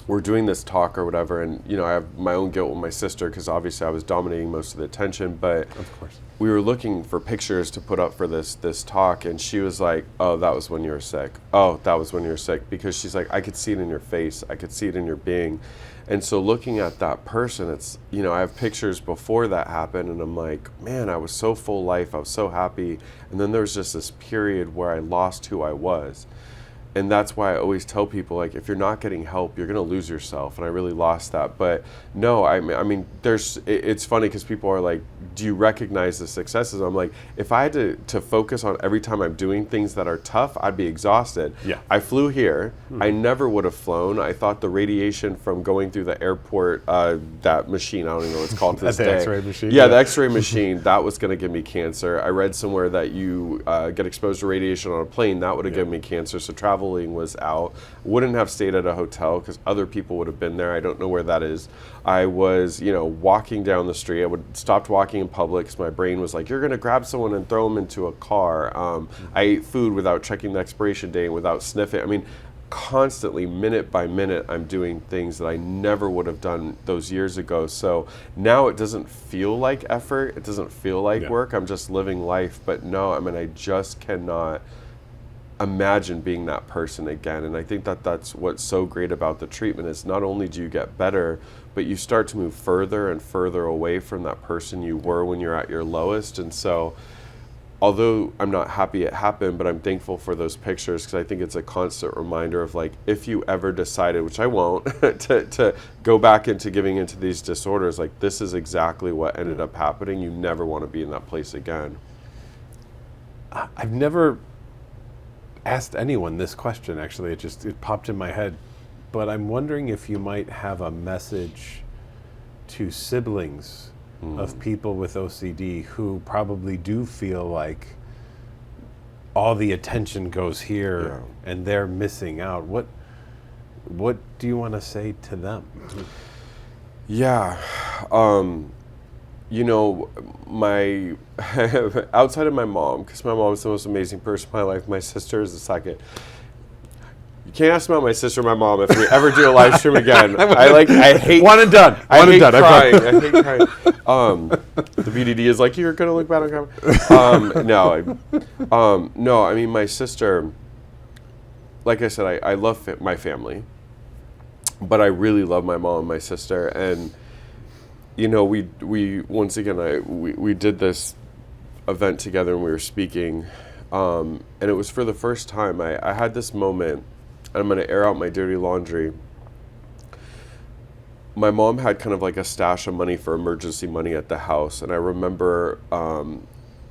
we're doing this talk or whatever, and you know, I have my own guilt with my sister because obviously I was dominating most of the attention, but of course we were looking for pictures to put up for this talk, and she was like, oh, that was when you were sick. Oh, that was when you were sick, because she's like, I could see it in your face, I could see it in your being. And so looking at that person, it's, you know, I have pictures before that happened, and I'm like, man, I was so full life, I was so happy, and then there was just this period where I lost who I was. And that's why I always tell people, like, if you're not getting help, you're going to lose yourself. And I really lost that. But no, I mean, it's funny because people are like, do you recognize the successes? I'm like, if I had to focus on every time I'm doing things that are tough, I'd be exhausted. Yeah. I flew here. I never would have flown. I thought the radiation from going through the airport, that machine, I don't even know what it's called to this the day. X-ray machine? Yeah, the X-ray machine, that was going to give me cancer. I read somewhere that you get exposed to radiation on a plane, that would have given me cancer. So traveling was out. Wouldn't have stayed at a hotel because other people would have been there. I don't know where that is. I was, you know, walking down the street. I would stopped walking in public because my brain was like, you're going to grab someone and throw them into a car. I ate food without checking the expiration date and without sniffing. I mean, constantly, minute by minute, I'm doing things that I never would have done those years ago. So now it doesn't feel like effort. It doesn't feel like work. I'm just living life. But no, I mean, I just cannot imagine being that person again. And I think that that's what's so great about the treatment is not only do you get better, but you start to move further and further away from that person you were when you're at your lowest. And so although I'm not happy it happened, but I'm thankful for those pictures because I think it's a constant reminder of like, if you ever decided, which I won't, to go back into giving into these disorders, like this is exactly what ended up happening. You never want to be in that place again. asked anyone this question, actually. It popped in my head. But I'm wondering if you might have a message to siblings of people with OCD who probably do feel like all the attention goes here and they're missing out. What do you want to say to them? Yeah. You know, my outside of my mom, because my mom is the most amazing person in my life, my sister is the second. You can't ask about my sister or my mom if we ever do a live stream again. I hate one and done. I hate crying. I hate crying. The BDD is like, you're gonna look bad on camera. No, I mean, my sister, like I said, I love my family, but I really love my mom and my sister. And you know, we once again, we did this event together and we were speaking, and it was for the first time I had this moment. I'm going to air out my dirty laundry. My mom had kind of like a stash of money for emergency money at the house, and I remember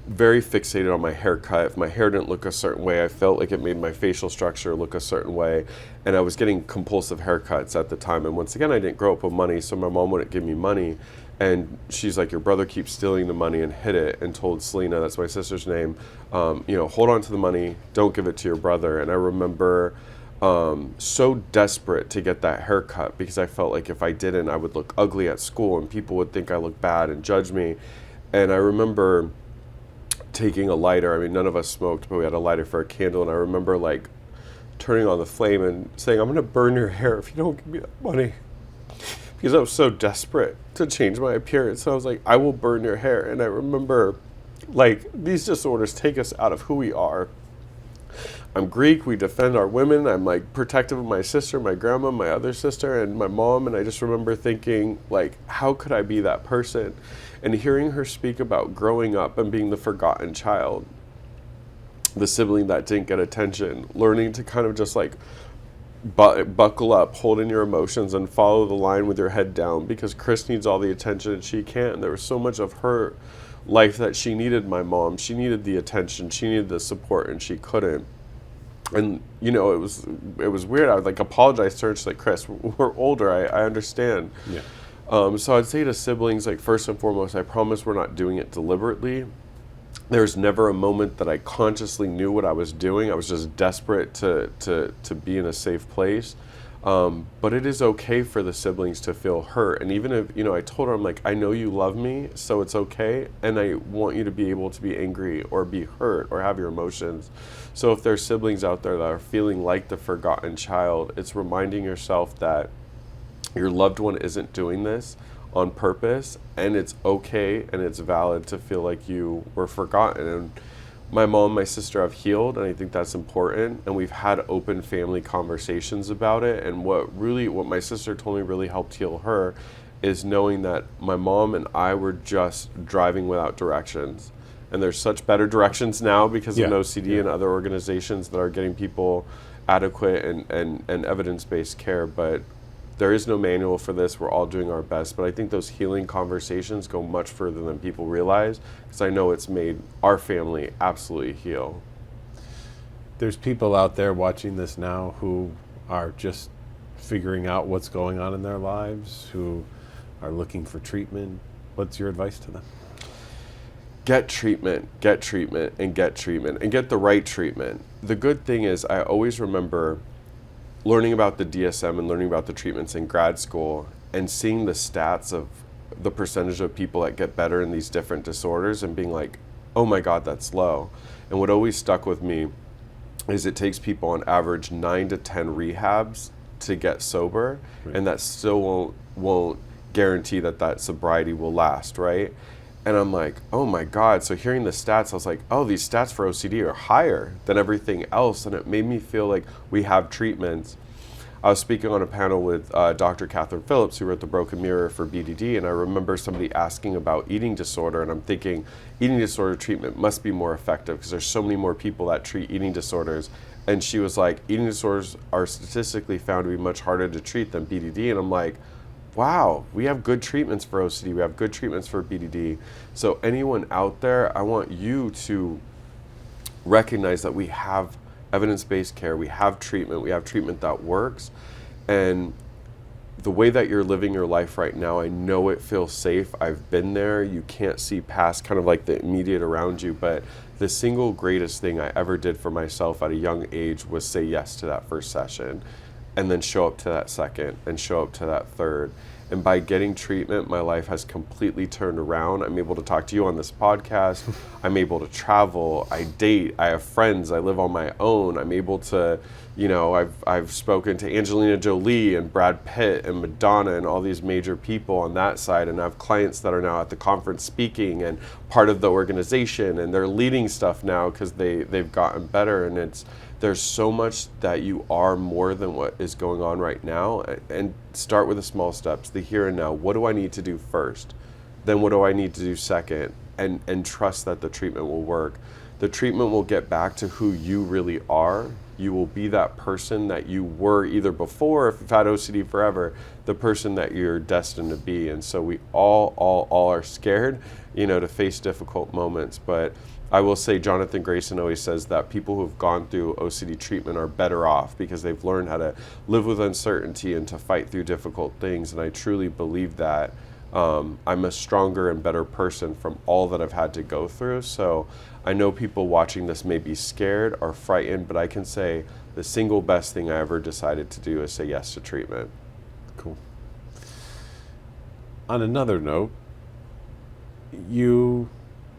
very fixated on my haircut. If my hair didn't look a certain way, I felt like it made my facial structure look a certain way, and I was getting compulsive haircuts at the time. And once again, I didn't grow up with money, so my mom wouldn't give me money, and she's like, your brother keeps stealing the money, and hid it and told Selena, that's my sister's name, hold on to the money, don't give it to your brother. And I remember so desperate to get that haircut because I felt like if I didn't, I would look ugly at school and people would think I looked bad and judge me. And I remember taking a lighter. I mean, none of us smoked, but we had a lighter for a candle. And I remember like turning on the flame and saying, I'm going to burn your hair if you don't give me that money. Because I was so desperate to change my appearance. So I was like, I will burn your hair. And I remember like these disorders take us out of who we are. I'm Greek, we defend our women, I'm like protective of my sister, my grandma, my other sister, and my mom, and I just remember thinking, like, how could I be that person? And hearing her speak about growing up and being the forgotten child, the sibling that didn't get attention, learning to kind of just like buckle up, hold in your emotions, and follow the line with your head down because Chris needs all the attention and she can't. There was so much of her life that she needed my mom, she needed the attention, she needed the support, and she couldn't. And you know, it was weird. I would like apologize to her. She's like, Chris, we're older. I understand. Yeah. So I'd say to siblings, like, first and foremost, I promise we're not doing it deliberately. There's never a moment that I consciously knew what I was doing. I was just desperate to be in a safe place. But it is okay for the siblings to feel hurt. And even if, you know, I told her, I'm like, I know you love me, so it's okay. And I want you to be able to be angry or be hurt or have your emotions. So if there's siblings out there that are feeling like the forgotten child, it's reminding yourself that your loved one isn't doing this on purpose, and it's okay and it's valid to feel like you were forgotten. And my mom and my sister have healed, and I think that's important, and we've had open family conversations about it. And what my sister told me really helped heal her is knowing that my mom and I were just driving without directions. And there's such better directions now because of NOCD and other organizations that are getting people adequate and evidence-based care. But there is no manual for this. We're all doing our best. But I think those healing conversations go much further than people realize, because I know it's made our family absolutely heal. There's people out there watching this now who are just figuring out what's going on in their lives, who are looking for treatment. What's your advice to them? Get treatment, and get the right treatment. The good thing is I always remember learning about the DSM and learning about the treatments in grad school and seeing the stats of the percentage of people that get better in these different disorders and being like, oh my God, that's low. And what always stuck with me is it takes people on average 9 to 10 rehabs to get sober, right. And that still won't guarantee that sobriety will last, right? And I'm like, oh my God. So hearing the stats, I was like, oh, these stats for OCD are higher than everything else. And it made me feel like we have treatments. I was speaking on a panel with Dr. Catherine Phillips, who wrote The Broken Mirror for BDD. And I remember somebody asking about eating disorder. And I'm thinking eating disorder treatment must be more effective because there's so many more people that treat eating disorders. And she was like, eating disorders are statistically found to be much harder to treat than BDD. And I'm like, wow, we have good treatments for OCD, we have good treatments for BDD. So anyone out there, I want you to recognize that we have evidence-based care. We have treatment. We have treatment that works. And the way that you're living your life right now, I know it feels safe. I've been there. You can't see past kind of like the immediate around you. But the single greatest thing I ever did for myself at a young age was say yes to that first session, and then show up to that second, and show up to that third. And by getting treatment, my life has completely turned around. I'm able to talk to you on this podcast. I'm able to travel. I date. I have friends. I live on my own. I'm able to, I've spoken to Angelina Jolie and Brad Pitt and Madonna and all these major people on that side. And I have clients that are now at the conference speaking and part of the organization, and they're leading stuff now because they've gotten better. And there's so much that you are more than what is going on right now. And start with the small steps, the here and now. What do I need to do first? Then what do I need to do second? And trust that the treatment will work. The treatment will get back to who you really are. You will be that person that you were either before, if you've had OCD forever, the person that you're destined to be. And so we all are scared, to face difficult moments. But I will say Jonathan Grayson always says that people who have gone through OCD treatment are better off because they've learned how to live with uncertainty and to fight through difficult things. And I truly believe that I'm a stronger and better person from all that I've had to go through. So I know people watching this may be scared or frightened, but I can say the single best thing I ever decided to do is say yes to treatment. Cool. On another note, you,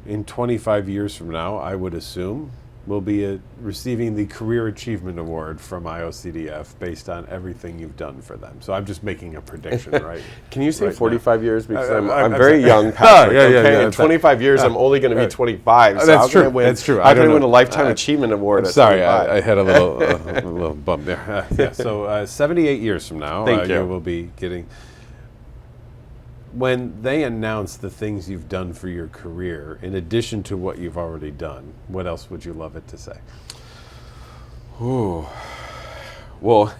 in 25 years from now, I would assume, will be receiving the Career Achievement Award from IOCDF based on everything you've done for them. So I'm just making a prediction, right? Can you say right 45 now. years? Because I'm very young, Patrick. Yeah. In 25 years, I'm only going to be 25. So That's true. That's true. How can I win a Lifetime Achievement Award at sorry, 25? I had a little bump there. So 78 years from now, you will be getting... When they announce the things you've done for your career, in addition to what you've already done, what else would you love it to say? Ooh. Well,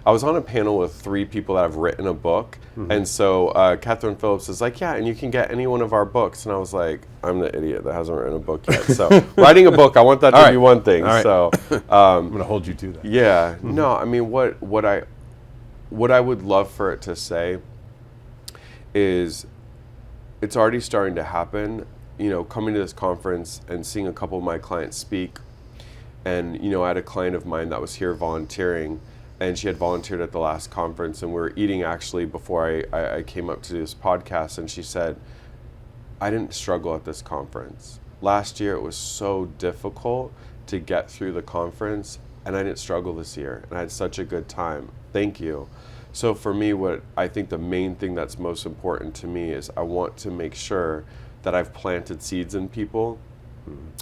I was on a panel with 3 people that have written a book. Mm-hmm. And so Catherine Phillips is like, yeah, and you can get any one of our books. And I was like, I'm the idiot that hasn't written a book yet. So writing a book, I want that to be one thing. Right. So I'm going to hold you to that. Yeah. Mm-hmm. No, I mean, what I would love for it to say is it's already starting to happen, coming to this conference and seeing a couple of my clients speak. And, I had a client of mine that was here volunteering, and she had volunteered at the last conference, and we were eating actually before I came up to do this podcast, and she said, I didn't struggle at this conference. Last year it was so difficult to get through the conference, and I didn't struggle this year, and I had such a good time. Thank you. So for me, what I think the main thing that's most important to me is I want to make sure that I've planted seeds in people,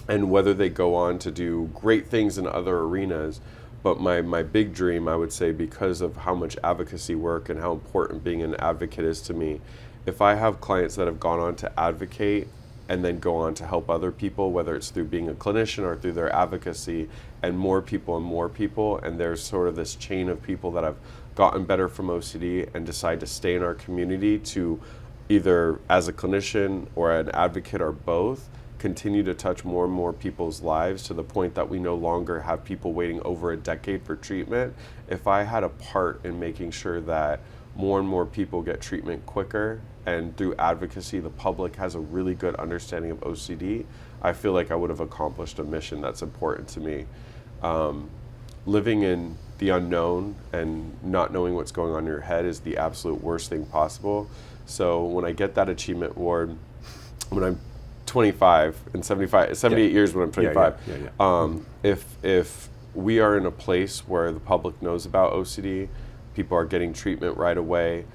and whether they go on to do great things in other arenas. But my big dream, I would say, because of how much advocacy work and how important being an advocate is to me, if I have clients that have gone on to advocate and then go on to help other people, whether it's through being a clinician or through their advocacy, and more people, and there's sort of this chain of people that have gotten better from OCD and decide to stay in our community to either as a clinician or an advocate or both, continue to touch more and more people's lives to the point that we no longer have people waiting over a decade for treatment. If I had a part in making sure that more and more people get treatment quicker, and through advocacy the public has a really good understanding of OCD, I feel like I would have accomplished a mission that's important to me. Living in the unknown and not knowing what's going on in your head is the absolute worst thing possible. So when I get that achievement award, when I'm 25 and 78 years when I'm 25, if we are in a place where the public knows about OCD, people are getting treatment right away,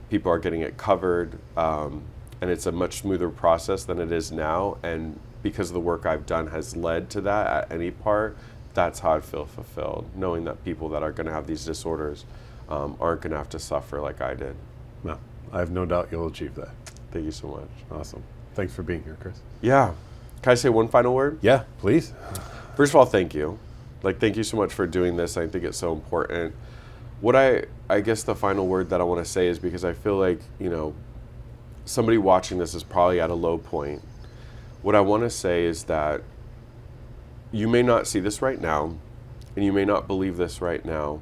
people are getting it covered, and it's a much smoother process than it is now, and because of the work I've done has led to that at any part, that's how I feel fulfilled, knowing that people that are going to have these disorders aren't going to have to suffer like I did. No, I have no doubt you'll achieve that. Thank you so much. Awesome. Thanks for being here, Chris. Yeah. Can I say one final word? Yeah, please. First of all, thank you. Thank you so much for doing this. I think it's so important. What I guess the final word that I want to say is, because I feel like, somebody watching this is probably at a low point. What I want to say is that you may not see this right now, and you may not believe this right now,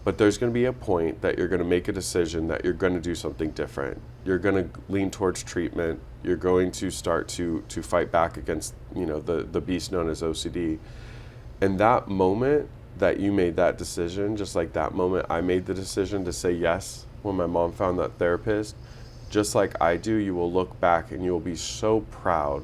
but there's going to be a point that you're going to make a decision that you're going to do something different. You're going to lean towards treatment. You're going to start to fight back against, the beast known as OCD. And that moment that you made that decision, just like that moment I made the decision to say yes when my mom found that therapist, just like I do, you will look back and you will be so proud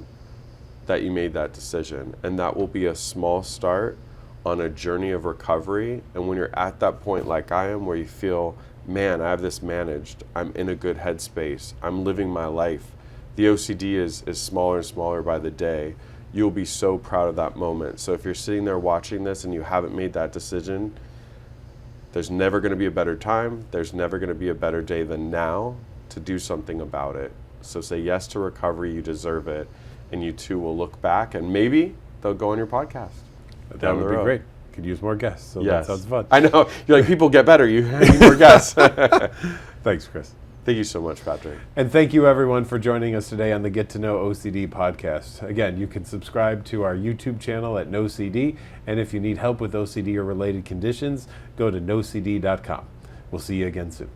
that you made that decision. And that will be a small start on a journey of recovery. And when you're at that point like I am, where you feel, man, I have this managed, I'm in a good headspace, I'm living my life, the OCD is smaller and smaller by the day, you'll be so proud of that moment. So if you're sitting there watching this and you haven't made that decision, there's never going to be a better time, there's never going to be a better day than now to do something about it. So say yes to recovery, you deserve it, and you too will look back and maybe they'll go on your podcast. That would be great. Could use more guests, so yes. That sounds fun. I know. You're like, people get better. You need more guests. Thanks, Chris. Thank you so much, Patrick. And thank you, everyone, for joining us today on the Get to Know OCD podcast. Again, you can subscribe to our YouTube channel at NOCD, and if you need help with OCD or related conditions, go to NOCD.com. We'll see you again soon.